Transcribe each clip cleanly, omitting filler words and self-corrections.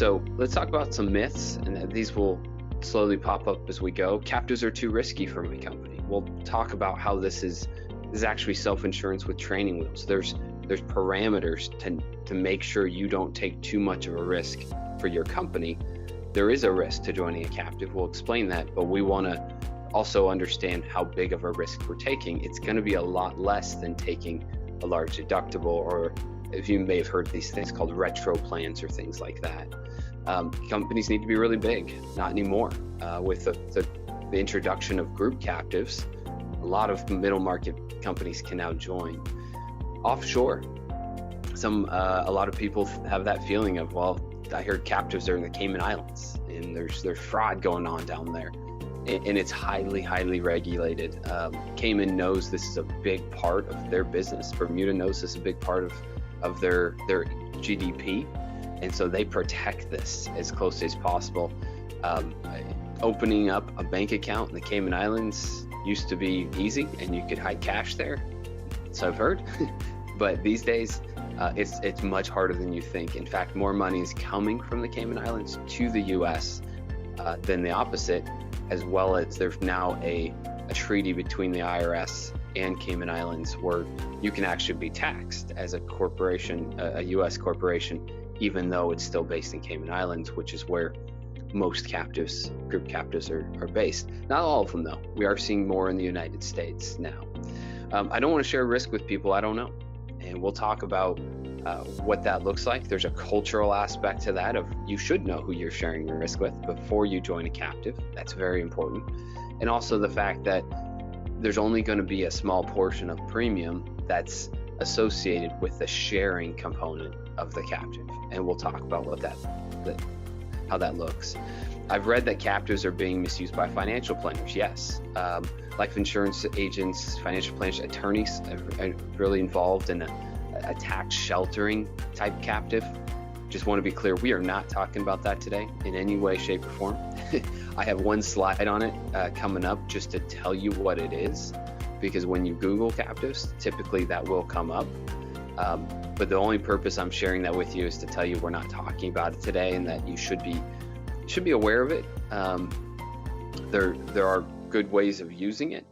So let's talk about some myths, and these will slowly pop up as we go. Captives are too risky for my company. We'll talk about how this is actually self-insurance with training wheels. There's parameters to make sure you don't take too much of a risk for your company. There is a risk to joining a captive. We'll explain that, but we want to also understand how big of a risk we're taking. It's going to be a lot less than taking a large deductible, or if you may have heard these things called retro plans or things like that. Companies need to be really big, not anymore. With the introduction of group captives, a lot of middle market companies can now join. Offshore, a lot of people have that feeling of, well, I heard captives are in the Cayman Islands and there's fraud going on down there, and it's highly regulated. Cayman knows this is a big part of their business. Bermuda knows this is a big part of their GDP, and so they protect this as closely as possible. Opening up a bank account in the Cayman Islands used to be easy, and you could hide cash there, so I've heard. But these days, it's much harder than you think. In fact, more money is coming from the Cayman Islands to the U.S. Than the opposite, as well as there's now a treaty between the IRS and Cayman Islands where you can actually be taxed as a corporation, a U.S. corporation, even though it's still based in Cayman Islands, which is where most captives, group captives, are based. Not all of them, though. We are seeing more in the United States now. I don't want to share risk with people I don't know, and we'll talk about what that looks like. There's a cultural aspect to that of you should know who you're sharing your risk with before you join a captive. That's very important. And also the fact that there's only going to be a small portion of premium that's associated with the sharing component of the captive, and we'll talk about how that looks. I've read that captives are being misused by financial planners. Yes, life insurance agents, financial planners, attorneys are really involved in a tax sheltering type captive. Just want to be clear, we are not talking about that today in any way, shape, or form. I have one slide on it coming up just to tell you what it is, because when you Google captives, typically that will come up. But the only purpose I'm sharing that with you is to tell you we're not talking about it today, and that you should be aware of it. There are good ways of using it,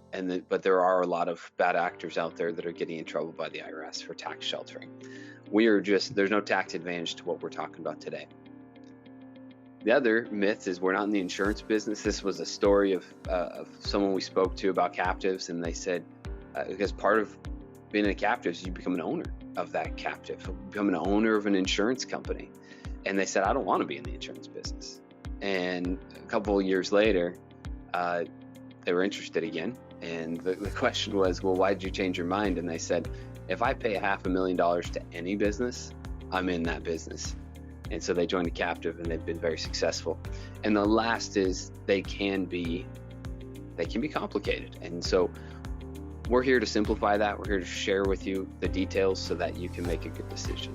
but there are a lot of bad actors out there that are getting in trouble by the IRS for tax sheltering. There's no tax advantage to what we're talking about today. The other myth is we're not in the insurance business. This was a story of someone we spoke to about captives, and they said, because part of being a captive is you become an owner of that captive, you become an owner of an insurance company. And they said, I don't want to be in the insurance business. And a couple of years later, they were interested again. And the question was, well, why did you change your mind? And they said, if I pay $500,000 to any business, I'm in that business. And so they joined a captive, and they've been very successful. And the last is they can be complicated. And so we're here to simplify that. We're here to share with you the details so that you can make a good decision.